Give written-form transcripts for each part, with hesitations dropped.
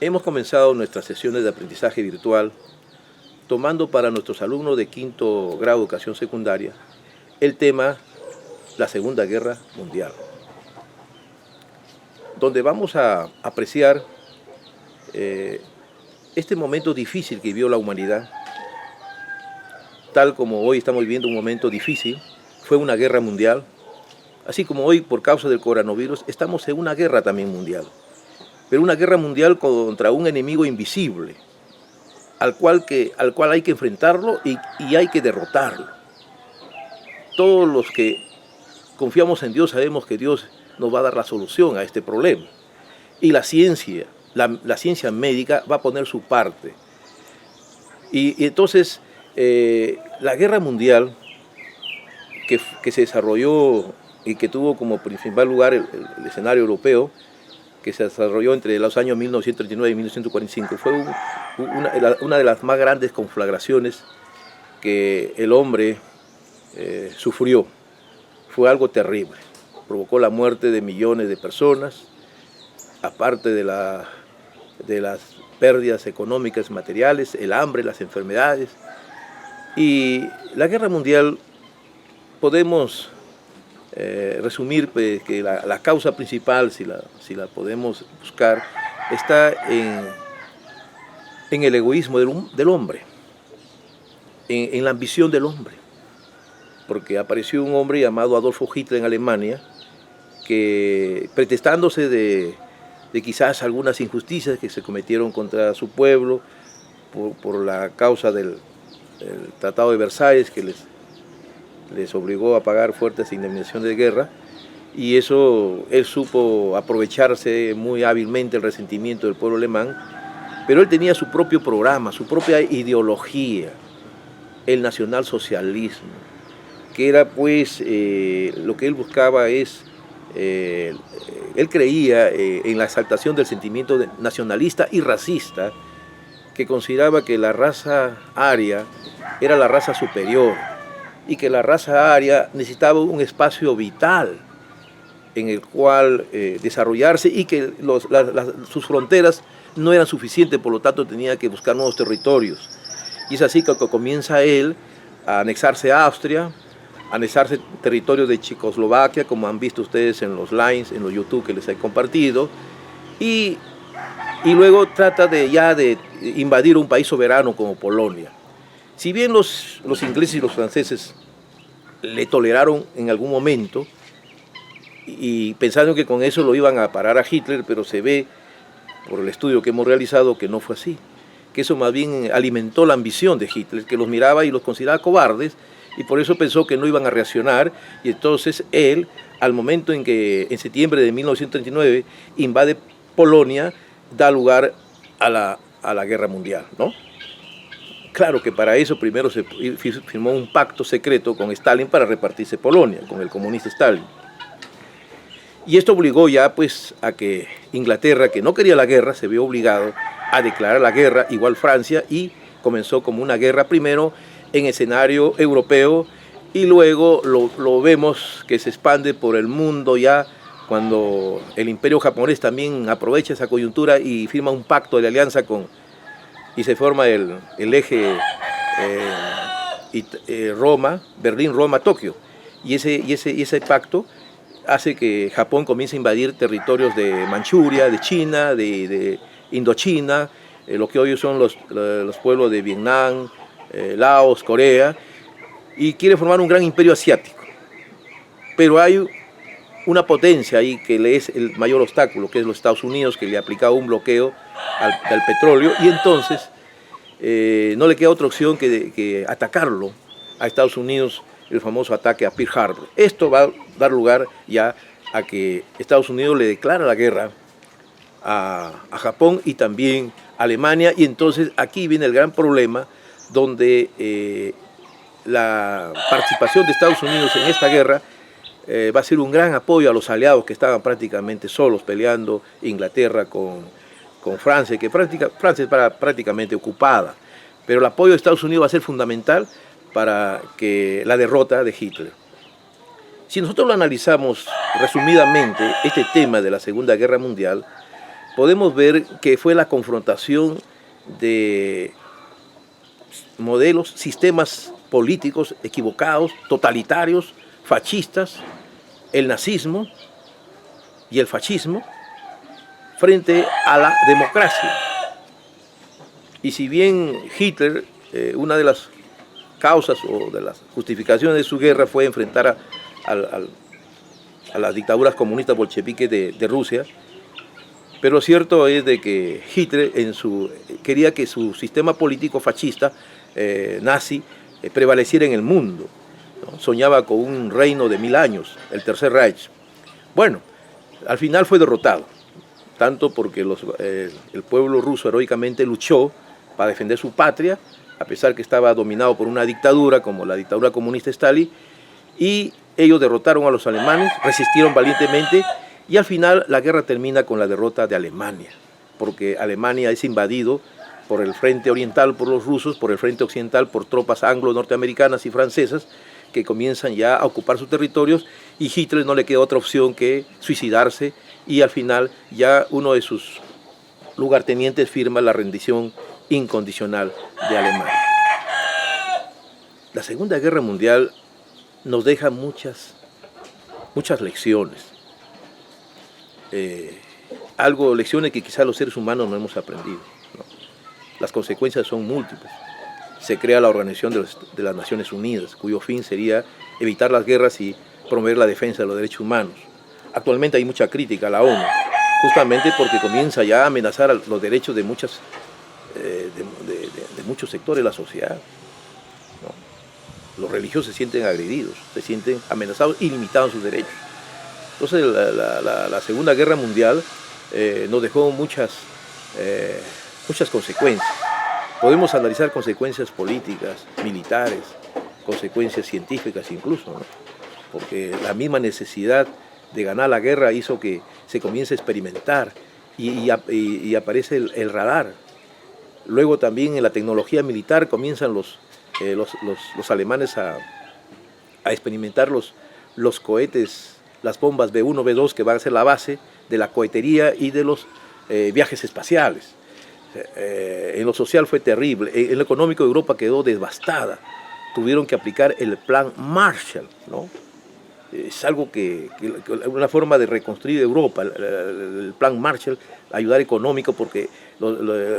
Hemos comenzado nuestras sesiones de aprendizaje virtual tomando para nuestros alumnos de quinto grado de educación secundaria el tema la Segunda Guerra Mundial, donde vamos a apreciar este momento difícil que vivió la humanidad. Tal como hoy estamos viviendo un momento difícil, fue una guerra mundial, así como hoy por causa del coronavirus estamos en una guerra también mundial, pero una guerra mundial contra un enemigo invisible, al cual hay que enfrentarlo y hay que derrotarlo. Todos los que confiamos en Dios sabemos que Dios nos va a dar la solución a este problema. Y la ciencia médica va a poner su parte. Y entonces, la guerra mundial que se desarrolló y que tuvo como principal lugar el escenario europeo, que se desarrolló entre los años 1939 y 1945, fue una de las más grandes conflagraciones que el hombre sufrió. Fue algo terrible, provocó la muerte de millones de personas, aparte de las pérdidas económicas, materiales, el hambre, las enfermedades. Y la guerra mundial podemos resumir que la causa principal, si la podemos buscar, está en el egoísmo del hombre, en la ambición del hombre. Porque apareció un hombre llamado Adolfo Hitler en Alemania, que pretextándose de quizás algunas injusticias que se cometieron contra su pueblo, por la causa del Tratado de Versalles, que les obligó a pagar fuertes indemnizaciones de guerra, y eso él supo aprovecharse muy hábilmente el resentimiento del pueblo alemán, pero él tenía su propio programa, su propia ideología, el nacionalsocialismo, que era pues lo que él buscaba es, él creía en la exaltación del sentimiento nacionalista y racista, que consideraba que la raza aria era la raza superior y que la raza aria necesitaba un espacio vital en el cual desarrollarse y que sus fronteras no eran suficientes, por lo tanto tenía que buscar nuevos territorios. Y es así que comienza él a anexarse a Austria, a anexarse territorios de Checoslovaquia, como han visto ustedes en los lines, en los YouTube que les he compartido, y luego trata de invadir un país soberano como Polonia. Si bien los ingleses y los franceses le toleraron en algún momento, y pensando que con eso lo iban a parar a Hitler, pero se ve por el estudio que hemos realizado que no fue así, que eso más bien alimentó la ambición de Hitler, que los miraba y los consideraba cobardes, y por eso pensó que no iban a reaccionar, y entonces él, al momento en que en septiembre de 1939 invade Polonia, da lugar a la guerra mundial, ¿no? Claro que para eso primero se firmó un pacto secreto con Stalin para repartirse Polonia, con el comunista Stalin. Y esto obligó ya pues a que Inglaterra, que no quería la guerra, se vio obligado a declarar la guerra, igual Francia, y comenzó como una guerra primero en escenario europeo y luego lo vemos que se expande por el mundo ya cuando el imperio japonés también aprovecha esa coyuntura y firma un pacto de alianza y se forma el eje Roma, Berlín, Roma, Tokio. Y ese pacto hace que Japón comience a invadir territorios de Manchuria, de China, de Indochina, lo que hoy son los pueblos de Vietnam, Laos, Corea, y quiere formar un gran imperio asiático. Pero hay una potencia ahí que le es el mayor obstáculo, que es los Estados Unidos, que le ha aplicado un bloqueo al petróleo, y entonces no le queda otra opción que atacarlo a Estados Unidos, el famoso ataque a Pearl Harbor. Esto va a dar lugar ya a que Estados Unidos le declara la guerra a Japón y también a Alemania, y entonces aquí viene el gran problema donde la participación de Estados Unidos en esta guerra va a ser un gran apoyo a los aliados que estaban prácticamente solos peleando, Inglaterra con Francia, que Francia está prácticamente ocupada, pero el apoyo de Estados Unidos va a ser fundamental para que la derrota de Hitler. Si nosotros lo analizamos resumidamente, este tema de la Segunda Guerra Mundial, podemos ver que fue la confrontación de modelos, sistemas políticos equivocados, totalitarios, fascistas, el nazismo y el fascismo, frente a la democracia. Y si bien Hitler, una de las causas o de las justificaciones de su guerra fue enfrentar a las dictaduras comunistas bolcheviques de Rusia, pero cierto es de que Hitler quería que su sistema político fascista, nazi, prevaleciera en el mundo, ¿no? Soñaba con un reino de 1000 años, el Tercer Reich. Bueno, al final fue derrotado, tanto porque el pueblo ruso heroicamente luchó para defender su patria, a pesar que estaba dominado por una dictadura como la dictadura comunista de Stalin, y ellos derrotaron a los alemanes, resistieron valientemente, y al final la guerra termina con la derrota de Alemania, porque Alemania es invadido por el frente oriental por los rusos, por el frente occidental por tropas anglo-norteamericanas y francesas, que comienzan ya a ocupar sus territorios, y Hitler no le queda otra opción que suicidarse, y al final ya uno de sus lugartenientes firma la rendición incondicional de Alemania. La Segunda Guerra Mundial nos deja muchas lecciones. Lecciones que quizás los seres humanos no hemos aprendido, ¿no? Las consecuencias son múltiples. Se crea la Organización de las Naciones Unidas, cuyo fin sería evitar las guerras y promover la defensa de los derechos humanos. Actualmente hay mucha crítica a la ONU, justamente porque comienza ya a amenazar los derechos de muchos sectores de la sociedad, ¿no? Los religiosos se sienten agredidos, se sienten amenazados y limitados sus derechos. Entonces la Segunda Guerra Mundial nos dejó muchas consecuencias. Podemos analizar consecuencias políticas, militares, consecuencias científicas incluso, ¿no? Porque la misma necesidad de ganar la guerra hizo que se comience a experimentar y aparece el radar. Luego también en la tecnología militar comienzan los alemanes a experimentar los cohetes, las bombas B1, B2, que van a ser la base de la cohetería y de los viajes espaciales. En lo social fue terrible, en lo económico Europa quedó devastada, tuvieron que aplicar el plan Marshall, ¿no? Es algo una forma de reconstruir Europa, el plan Marshall, ayudar económico, porque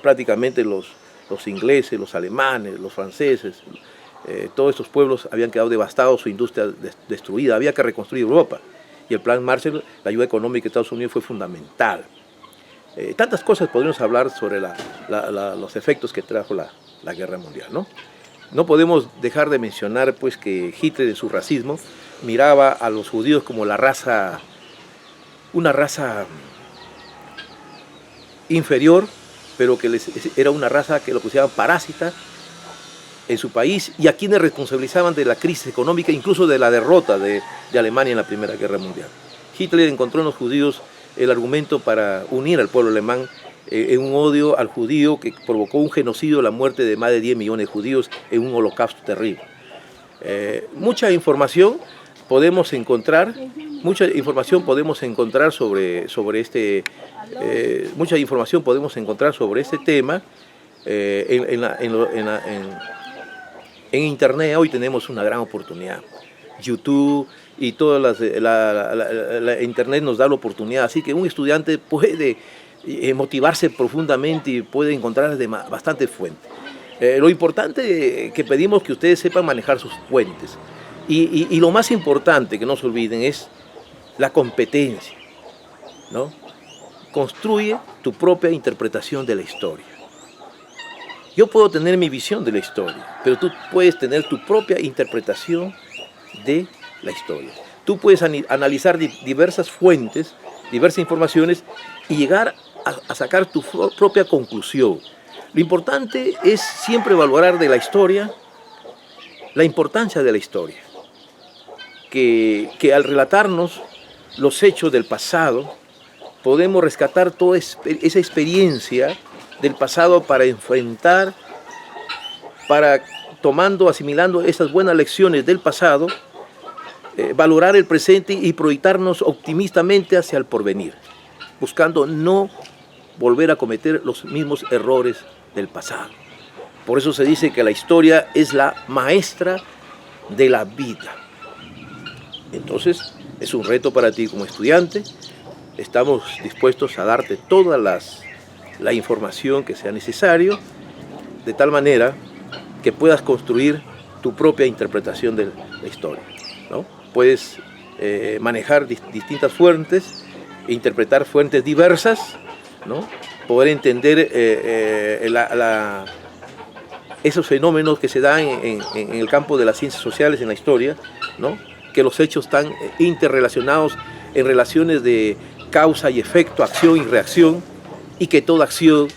prácticamente los ingleses, los alemanes, los franceses, todos estos pueblos habían quedado devastados, su industria destruida, había que reconstruir Europa. Y el plan Marshall, la ayuda económica de Estados Unidos fue fundamental. Tantas cosas podríamos hablar sobre los efectos que trajo la Guerra Mundial, ¿no? No podemos dejar de mencionar pues, que Hitler en su racismo miraba a los judíos como una raza inferior, pero que era una raza que lo consideraban parásita en su país, y a quienes responsabilizaban de la crisis económica, incluso de la derrota de Alemania en la Primera Guerra Mundial. Hitler encontró en los judíos el argumento para unir al pueblo alemán en un odio al judío que provocó un genocidio, la muerte de más de 10 millones de judíos en un holocausto terrible. Mucha información podemos encontrar sobre este tema en internet. Hoy tenemos una gran oportunidad. YouTube y todas internet nos da la oportunidad, así que un estudiante puede motivarse profundamente y puede encontrar bastantes fuentes. Lo importante que pedimos que ustedes sepan manejar sus fuentes, y lo más importante que no se olviden es la competencia, ¿no? Construye tu propia interpretación de la historia. Yo puedo tener mi visión de la historia, pero tú puedes tener tu propia interpretación de la historia. Tú puedes analizar diversas fuentes, diversas informaciones y llegar a sacar tu propia conclusión. Lo importante es siempre valorar de la historia la importancia de la historia, que al relatarnos los hechos del pasado podemos rescatar toda esa experiencia del pasado para enfrentar, asimilando esas buenas lecciones del pasado, valorar el presente y proyectarnos optimistamente hacia el porvenir, buscando no volver a cometer los mismos errores del pasado. Por eso se dice que la historia es la maestra de la vida. Entonces, es un reto para ti como estudiante. Estamos dispuestos a darte toda la información que sea necesario, de tal manera que puedas construir tu propia interpretación de la historia, ¿no? Puedes manejar distintas fuentes, interpretar fuentes diversas, ¿no? Poder entender esos fenómenos que se dan en el campo de las ciencias sociales, en la historia, ¿no? Que los hechos están interrelacionados en relaciones de causa y efecto, acción y reacción, y que toda acción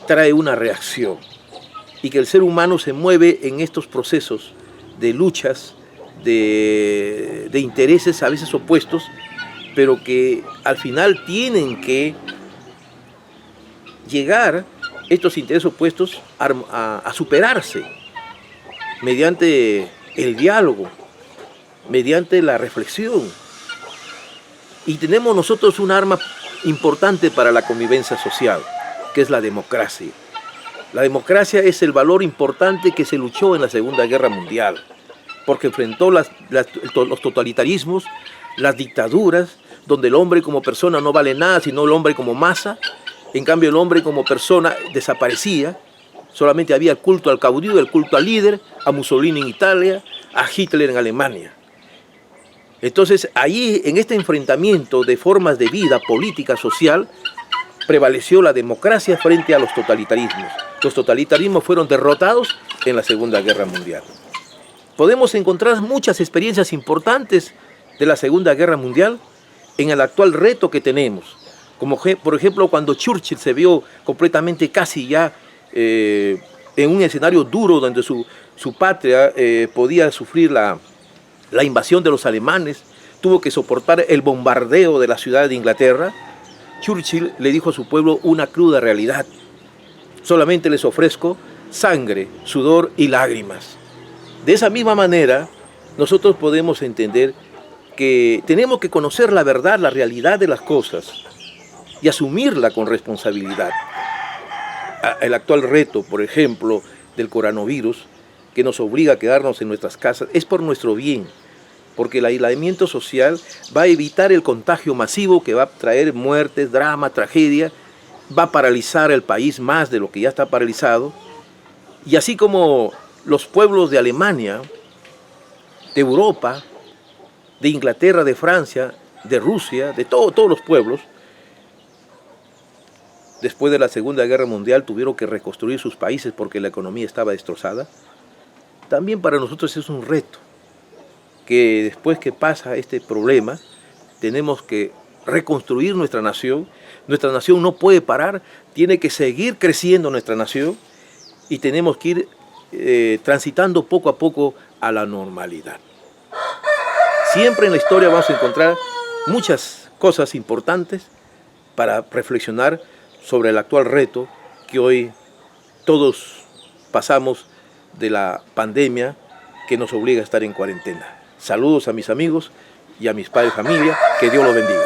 trae una reacción, y que el ser humano se mueve en estos procesos de luchas, de intereses a veces opuestos, pero que al final tienen que llegar estos intereses opuestos a superarse mediante el diálogo, mediante la reflexión. Y tenemos nosotros un arma importante para la convivencia social, que es la democracia. La democracia es el valor importante que se luchó en la Segunda Guerra Mundial, porque enfrentó los totalitarismos, las dictaduras, donde el hombre como persona no vale nada, sino el hombre como masa. En cambio, el hombre como persona desaparecía. Solamente había el culto al caudillo, el culto al líder, a Mussolini en Italia, a Hitler en Alemania. Entonces, ahí, en este enfrentamiento de formas de vida política, social, prevaleció la democracia frente a los totalitarismos. Los totalitarismos fueron derrotados en la Segunda Guerra Mundial. Podemos encontrar muchas experiencias importantes de la Segunda Guerra Mundial en el actual reto que tenemos. Como por ejemplo cuando Churchill se vio completamente casi ya en un escenario duro donde su patria podía sufrir la invasión de los alemanes, tuvo que soportar el bombardeo de la ciudad de Inglaterra. Churchill le dijo a su pueblo una cruda realidad: solamente les ofrezco sangre, sudor y lágrimas. De esa misma manera, nosotros podemos entender que tenemos que conocer la verdad, la realidad de las cosas y asumirla con responsabilidad. El actual reto, por ejemplo, del coronavirus, que nos obliga a quedarnos en nuestras casas, es por nuestro bien, porque el aislamiento social va a evitar el contagio masivo que va a traer muertes, drama, tragedia, va a paralizar el país más de lo que ya está paralizado, y así como los pueblos de Alemania, de Europa, de Inglaterra, de Francia, de Rusia, de todos los pueblos, después de la Segunda Guerra Mundial tuvieron que reconstruir sus países porque la economía estaba destrozada. También para nosotros es un reto, que después que pasa este problema, tenemos que reconstruir nuestra nación. Nuestra nación no puede parar, tiene que seguir creciendo nuestra nación y tenemos que ir transitando poco a poco a la normalidad. Siempre en la historia vamos a encontrar muchas cosas importantes para reflexionar sobre el actual reto que hoy todos pasamos de la pandemia que nos obliga a estar en cuarentena. Saludos a mis amigos y a mis padres de familia, que Dios los bendiga.